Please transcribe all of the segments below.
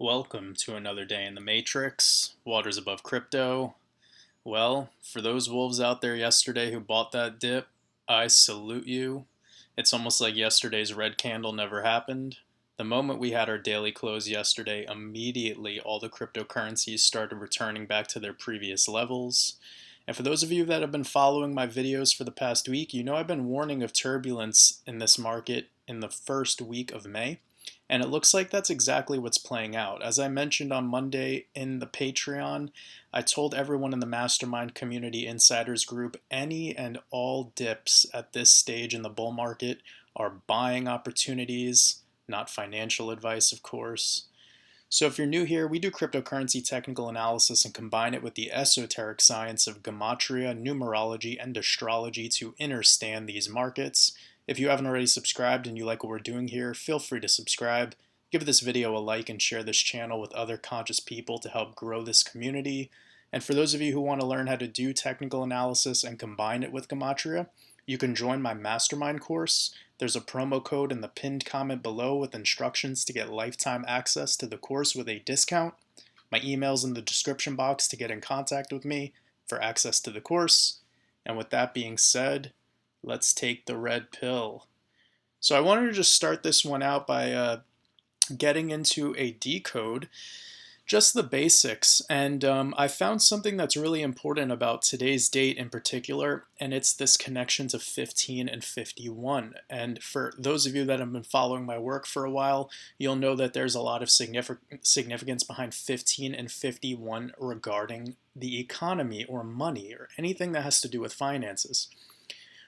Welcome to another day in the Matrix, waters above crypto. Well, for those wolves out there yesterday who bought that dip, I salute you. It's almost like yesterday's red candle never happened. The moment we had our daily close yesterday, immediately all the cryptocurrencies started returning back to their previous levels. And for those of you that have been following my videos for the past week, you know I've been warning of turbulence in this market in the first week of May. And it looks like that's exactly what's playing out. As I mentioned on Monday in the Patreon, I told everyone in the Mastermind Community Insiders group any and all dips at this stage in the bull market are buying opportunities, not financial advice, of course. So if you're new here, we do cryptocurrency technical analysis and combine it with the esoteric science of Gematria, Numerology, and Astrology to understand these markets. If you haven't already subscribed and you like what we're doing here, feel free to subscribe. Give this video a like and share this channel with other conscious people to help grow this community. And for those of you who want to learn how to do technical analysis and combine it with Gematria, you can join my Mastermind course. There's a promo code in the pinned comment below with instructions to get lifetime access to the course with a discount. My email's in the description box to get in contact with me for access to the course. And with that being said, let's take the red pill. So I wanted to just start this one out by getting into a decode, just the basics. And I found something that's really important about today's date in particular, and it's this connection to 15 and 51. And for those of you that have been following my work for a while, you'll know that there's a lot of significance behind 15 and 51 regarding the economy or money or anything that has to do with finances.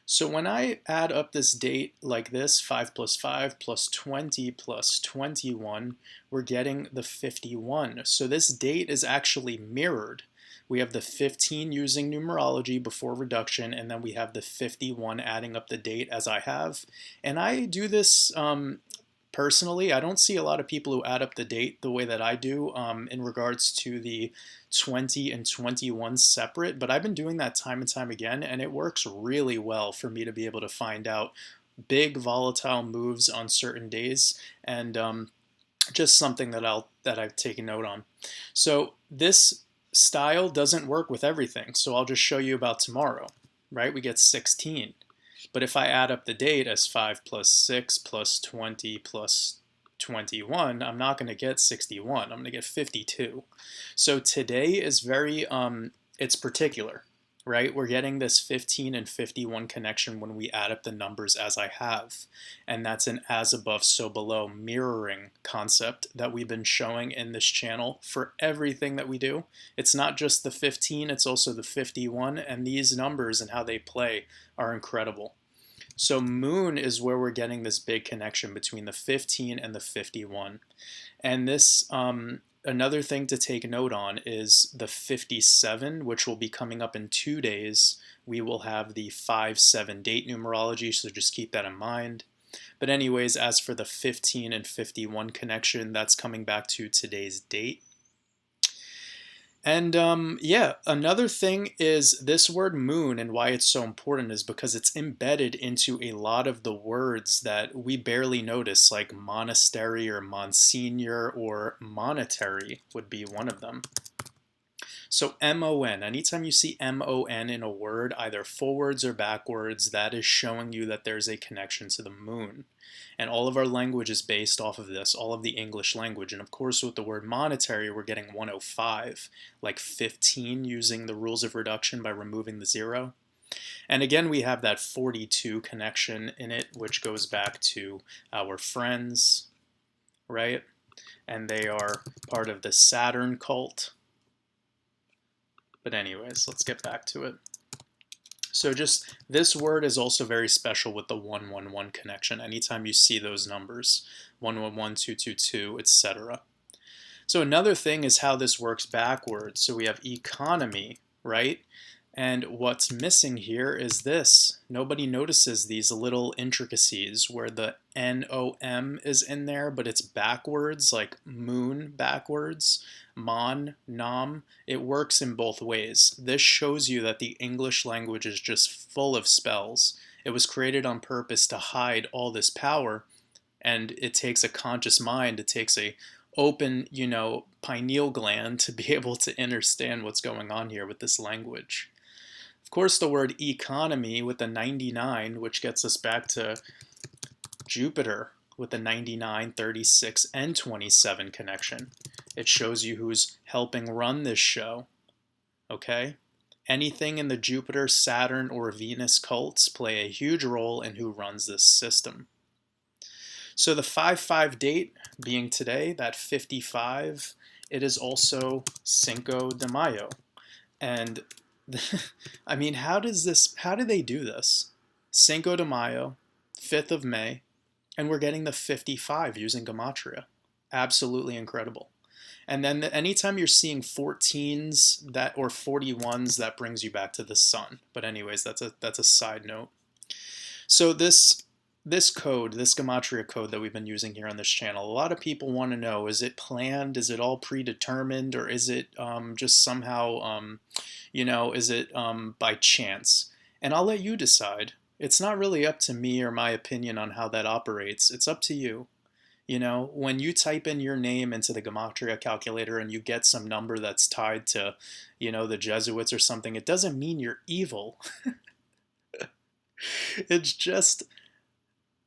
So when I add up this date like this, 5 plus 5 plus 20 plus 21, we're getting the 51. So this date is actually mirrored. We have the 15 using numerology before reduction, and then we have the 51 adding up the date as I have. And I do this personally. I don't see a lot of people who add up the date the way that I do in regards to the 20 and 21 separate, but I've been doing that time and time again, and it works really well for me to be able to find out big volatile moves on certain days, and just something that I've taken note on. So this style doesn't work with everything, so I'll just show you about tomorrow, right? We get 16. But if I add up the date as 5 plus 6 plus 20 plus 21, I'm not going to get 61. I'm going to get 52. So today is very, it's particular, right? We're getting this 15 and 51 connection when we add up the numbers as I have. And that's an as above, so below mirroring concept that we've been showing in this channel for everything that we do. It's not just the 15, it's also the 51. And these numbers and how they play are incredible. So moon is where we're getting this big connection between the 15 and the 51. And this, another thing to take note on is the 57, which will be coming up in 2 days. We will have the 5-7 date numerology, so just keep that in mind. But anyways, as for the 15 and 51 connection, that's coming back to today's date. And yeah, another thing is this word moon, and why it's so important is because it's embedded into a lot of the words that we barely notice, like monastery or monsignor or monetary would be one of them. So MON, anytime you see MON in a word, either forwards or backwards, that is showing you that there's a connection to the moon. And all of our language is based off of this, all of the English language. And of course, with the word monetary, we're getting 105, like 15 using the rules of reduction by removing the 0. And again, we have that 42 connection in it, which goes back to our friends, right? And they are part of the Saturn cult. But anyways, let's get back to it. So just this word is also very special with the 111 connection. Anytime you see those numbers, 111, 222, etc. So another thing is how this works backwards. So we have economy, right? And what's missing here is this. Nobody notices these little intricacies where the NOM is in there, but it's backwards, like moon backwards, mon, nom. It works in both ways. This shows you that the English language is just full of spells. It was created on purpose to hide all this power, and it takes a conscious mind, it takes a open, pineal gland to be able to understand what's going on here with this language. Of course, the word economy with the 99, which gets us back to Jupiter with the 99, 36, and 27 connection. It shows you who's helping run this show, okay? Anything in the Jupiter, Saturn, or Venus cults play a huge role in who runs this system. So the 5-5 date being today, that 55, it is also Cinco de Mayo. And I mean, how do they do this? Cinco de Mayo, 5th of May, and we're getting the 55 using Gematria. Absolutely incredible. And then anytime you're seeing 14s or 41s, that brings you back to the sun. But anyways, that's a side note. So this code, this Gematria code that we've been using here on this channel, a lot of people want to know, is it planned? Is it all predetermined? Or is it just somehow, is it by chance? And I'll let you decide. It's not really up to me or my opinion on how that operates. It's up to you. When you type in your name into the Gematria calculator and you get some number that's tied to, the Jesuits or something, it doesn't mean you're evil. It's just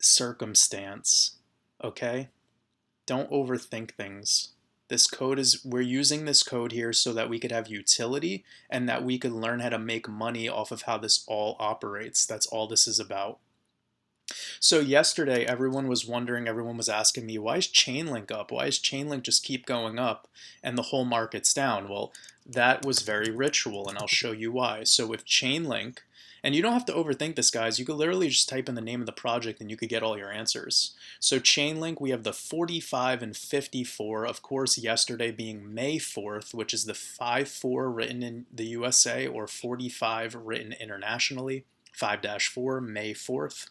circumstance, okay? Don't overthink things. We're using this code here so that we could have utility and that we could learn how to make money off of how this all operates. That's all this is about. So yesterday, everyone was asking me, why is Chainlink up? Why is Chainlink just keep going up and the whole market's down? Well, that was very ritual, and I'll show you why. So with Chainlink, and you don't have to overthink this, guys. You could literally just type in the name of the project and you could get all your answers. So Chainlink, we have the 45 and 54, of course, yesterday being May 4th, which is the 5-4 written in the USA or 45 written internationally, 5-4, May 4th.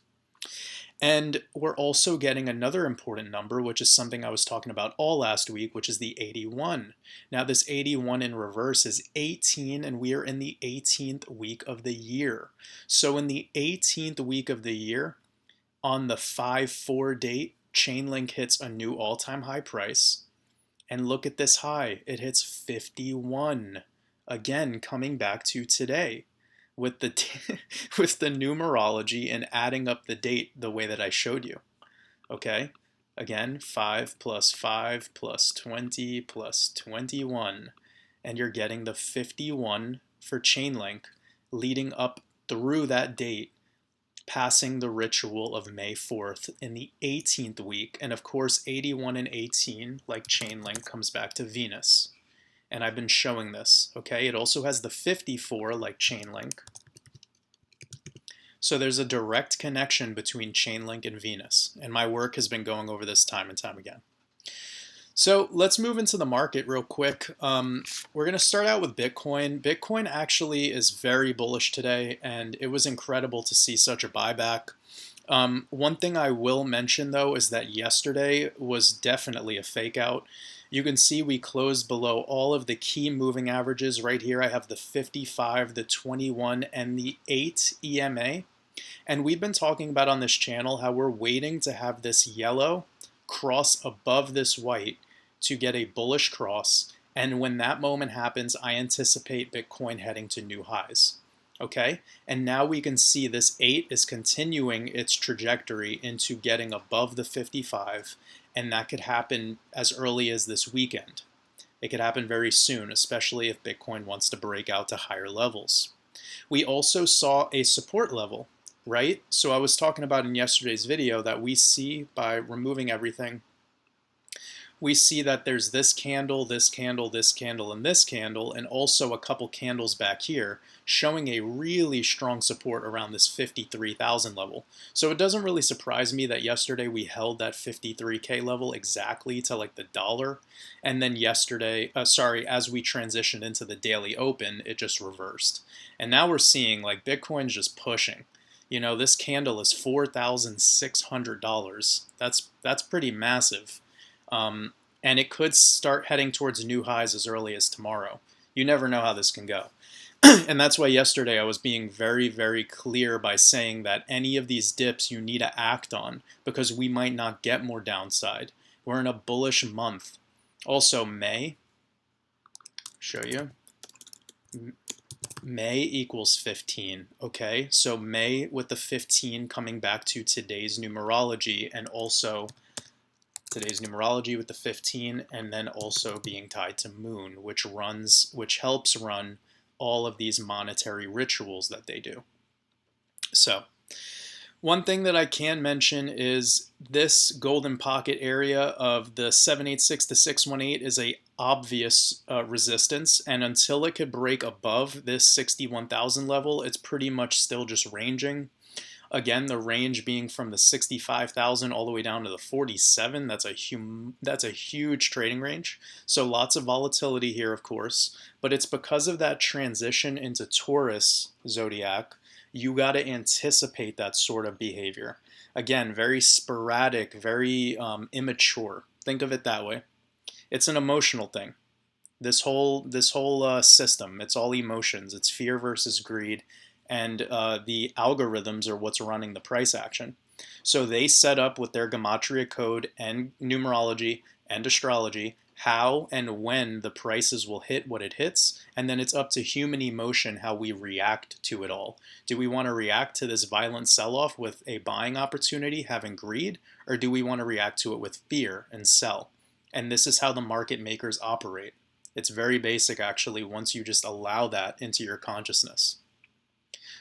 And we're also getting another important number, which is something I was talking about all last week, which is the 81. Now this 81 in reverse is 18, and we are in the 18th week of the year. So in the 18th week of the year, on the 5-4 date, Chainlink hits a new all-time high price. And look at this high. It hits 51. Again, coming back to today. With the numerology and adding up the date the way that I showed you. Okay? Again, 5 plus 5 plus 20 plus 21. And you're getting the 51 for Chainlink leading up through that date, passing the ritual of May 4th in the 18th week. And of course, 81 and 18, like Chainlink, comes back to Venus. And I've been showing this, okay? It also has the 54, like Chainlink. So there's a direct connection between Chainlink and Venus, and my work has been going over this time and time again. So let's move into the market real quick. We're going to start out with Bitcoin. Bitcoin actually is very bullish today, and it was incredible to see such a buyback. One thing I will mention, though, is that yesterday was definitely a fake out. You can see we closed below all of the key moving averages. Right here I have the 55, the 21, and the 8 EMA. And we've been talking about on this channel how we're waiting to have this yellow cross above this white to get a bullish cross. And when that moment happens, I anticipate Bitcoin heading to new highs. Okay, and now we can see this 8 is continuing its trajectory into getting above the 55, and that could happen as early as this weekend. It could happen very soon, especially if Bitcoin wants to break out to higher levels. We also saw a support level, right? So I was talking about in yesterday's video that we see by removing everything, we see that there's this candle, this candle, this candle, and this candle, and also a couple candles back here showing a really strong support around this 53,000 level. So it doesn't really surprise me that yesterday we held that 53K level exactly to like the dollar, and then yesterday, as we transitioned into the daily open, it just reversed. And now we're seeing like Bitcoin's just pushing. You know, this candle is $4,600. That's pretty massive. And it could start heading towards new highs as early as tomorrow. You never know how this can go. And that's why yesterday I was being very, very clear by saying that any of these dips you need to act on because we might not get more downside. We're in a bullish month. Also May, show you, May equals 15, okay? So May with the 15 coming back to today's numerology, and also today's numerology with the 15, and then also being tied to Moon, which helps run all of these monetary rituals that they do. So one thing that I can mention is this golden pocket area of the 786 to 618 is a obvious resistance, and until it could break above this 61,000 level, it's pretty much still just ranging. Again, the range being from the 65,000 all the way down to the 47. That's a huge trading range. So lots of volatility here, of course, but it's because of that transition into Taurus zodiac. You got to anticipate that sort of behavior. Again, very sporadic, very immature. Think of it that way. It's an emotional thing. This whole system, it's all emotions. It's fear versus greed, and the algorithms are what's running the price action. So they set up with their Gematria code and numerology and astrology how and when the prices will hit what it hits, and then it's up to human emotion how we react to it all. Do we want to react to this violent sell-off with a buying opportunity, having greed, or do we want to react to it with fear and sell? And this is how the market makers operate. It's very basic, actually, once you just allow that into your consciousness.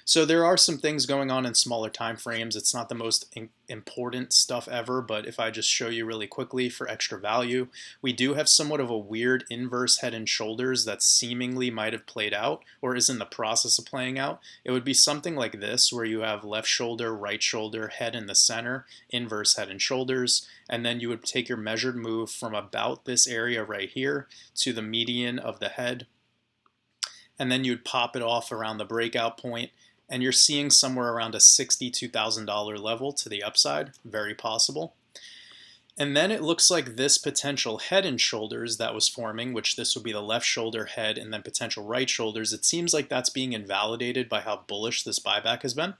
So there are some things going on in smaller time frames. It's not the most important stuff ever, but if I just show you really quickly for extra value, we do have somewhat of a weird inverse head and shoulders that seemingly might have played out or is in the process of playing out. It would be something like this, where you have left shoulder, right shoulder, head in the center, inverse head and shoulders, and then you would take your measured move from about this area right here to the median of the head, and then you'd pop it off around the breakout point, and you're seeing somewhere around a $62,000 level to the upside, very possible. And then it looks like this potential head and shoulders that was forming, which this would be the left shoulder, head, and then potential right shoulders, it seems like that's being invalidated by how bullish this buyback has been.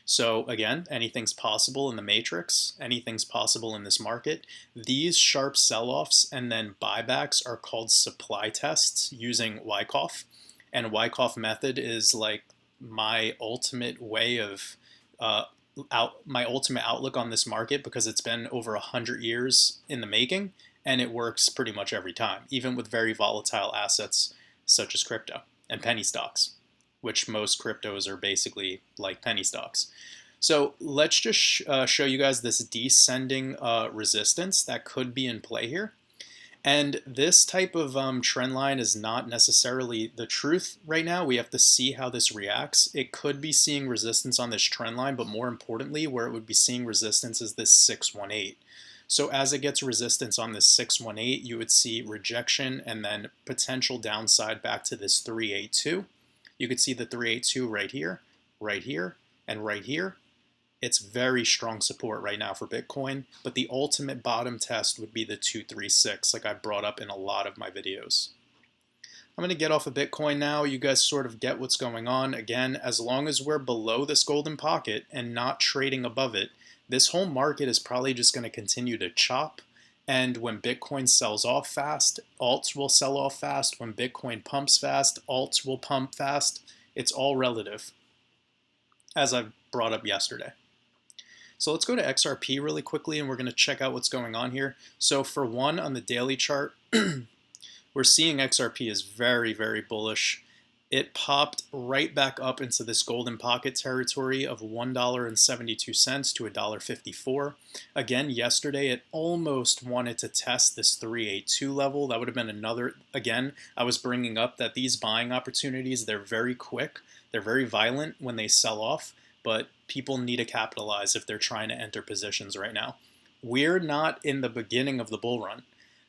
So again, anything's possible in the matrix, anything's possible in this market. These sharp sell-offs and then buybacks are called supply tests using Wyckoff. And Wyckoff method is like my ultimate way of my ultimate outlook on this market, because it's been over 100 years in the making, and it works pretty much every time, even with very volatile assets such as crypto and penny stocks, which most cryptos are basically like penny stocks. So let's just show you guys this descending resistance that could be in play here. And this type of trend line is not necessarily the truth right now. We have to see how this reacts. It could be seeing resistance on this trend line, but more importantly, where it would be seeing resistance is this 618. So as it gets resistance on this 618, you would see rejection and then potential downside back to this 382. You could see the 382 right here, and right here. It's very strong support right now for Bitcoin, but the ultimate bottom test would be the 236, like I brought up in a lot of my videos. I'm going to get off of Bitcoin now. You guys sort of get what's going on. Again, as long as we're below this golden pocket and not trading above it, this whole market is probably just going to continue to chop. And when Bitcoin sells off fast, alts will sell off fast. When Bitcoin pumps fast, alts will pump fast. It's all relative, as I brought up yesterday. So let's go to XRP really quickly, and we're going to check out what's going on here. So for one, on the daily chart, we're seeing XRP is very, very bullish. It popped right back up into this golden pocket territory of $1.72 to $1.54. Again, yesterday it almost wanted to test this 382 level. That would have been another, again, I was bringing up that these buying opportunities, they're very quick. They're very violent when they sell off, but people need to capitalize if they're trying to enter positions right now. We're not in the beginning of the bull run.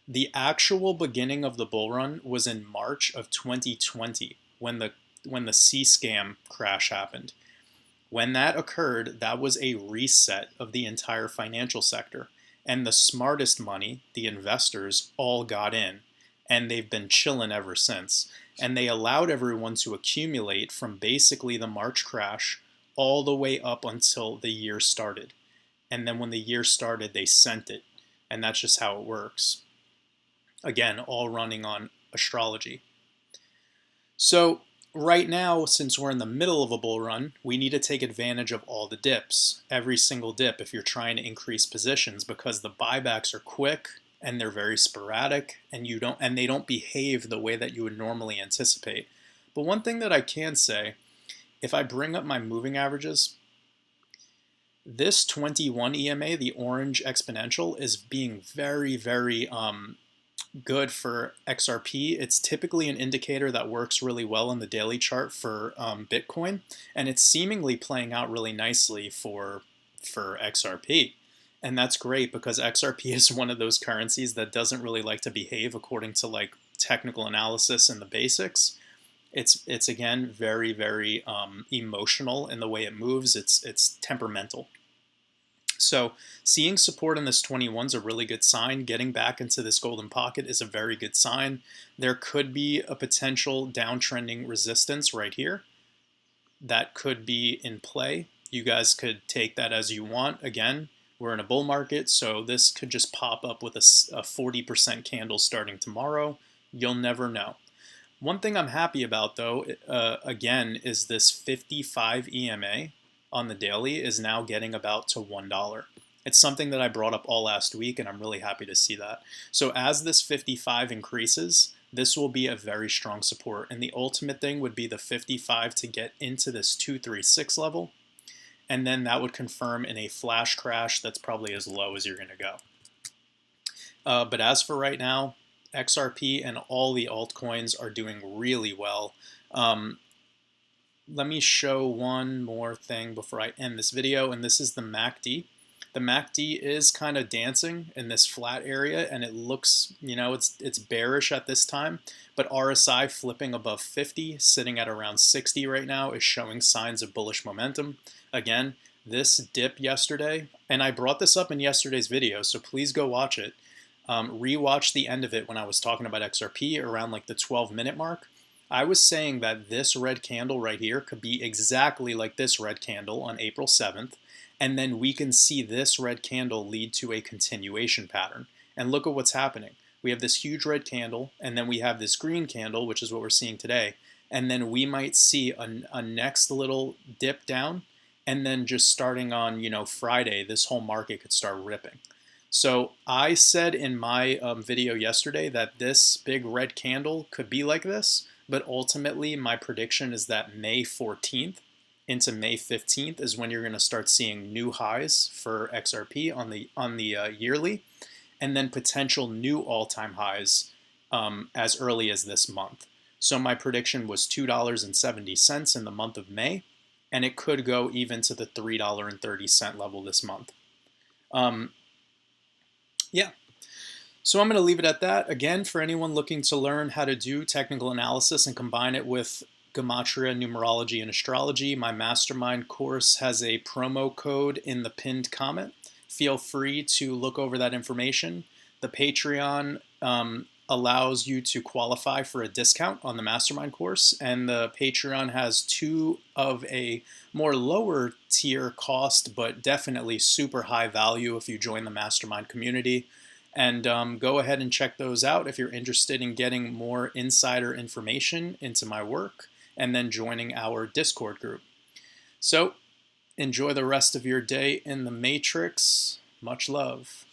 The actual beginning of the bull run was in March of 2020 when the C-scam crash happened. When that occurred, that was a reset of the entire financial sector. And the smartest money, the investors, all got in. And they've been chilling ever since. And they allowed everyone to accumulate from basically the March crash all the way up until the year started. And then when the year started, they sent it. And that's just how it works. Again, all running on astrology. So right now, since we're in the middle of a bull run, we need to take advantage of all the dips, every single dip, if you're trying to increase positions, because the buybacks are quick and they're very sporadic, and they don't behave the way that you would normally anticipate. But one thing that I can say, if I bring up my moving averages, this 21 EMA, the orange exponential, is being very, very good for XRP. It's typically an indicator that works really well in the daily chart for Bitcoin, and it's seemingly playing out really nicely for XRP. And that's great because XRP is one of those currencies that doesn't really like to behave according to like technical analysis and the basics. It's again very, very emotional in the way it moves. It's temperamental. So seeing support in this 21 is a really good sign. Getting back into this golden pocket is a very good sign. There could be a potential downtrending resistance right here that could be in play. You guys could take that as you want. Again, we're in a bull market, so this could just pop up with a 40% candle starting tomorrow. You'll never know. One thing I'm happy about, though, again, is this 55 EMA on the daily is now getting about to $1. It's something that I brought up all last week, and I'm really happy to see that. So as this 55 increases, this will be a very strong support. And the ultimate thing would be the 55 to get into this 236 level. And then that would confirm in a flash crash that's probably as low as you're going to go. But as for right now, XRP and all the altcoins are doing really well. Let me show one more thing before I end this video, and this is the MACD. The MACD is kind of dancing in this flat area, and it looks, it's bearish at this time, but RSI flipping above 50, sitting at around 60 right now, is showing signs of bullish momentum. Again, this dip yesterday, and I brought this up in yesterday's video, so please go watch it. Rewatch the end of it when I was talking about XRP around like the 12-minute mark. I was saying that this red candle right here could be exactly like this red candle on April 7th, and then we can see this red candle lead to a continuation pattern. And look at what's happening. We have this huge red candle, and then we have this green candle, which is what we're seeing today, and then we might see a next little dip down, and then just starting on Friday, this whole market could start ripping. So I said in my video yesterday that this big red candle could be like this, but ultimately my prediction is that May 14th into May 15th is when you're going to start seeing new highs for XRP on the yearly, and then potential new all-time highs as early as this month. So my prediction was $2.70 in the month of May, and it could go even to the $3.30 level this month. Yeah. So I'm going to leave it at that. Again, for anyone looking to learn how to do technical analysis and combine it with Gematria Numerology and Astrology, my mastermind course has a promo code in the pinned comment. Feel free to look over that information. The Patreon allows you to qualify for a discount on the mastermind course, and the Patreon has two of a more lower tier cost, but definitely super high value if you join the mastermind community. And go ahead and check those out if you're interested in getting more insider information into my work and then joining our Discord group. So enjoy the rest of your day in the Matrix. Much love.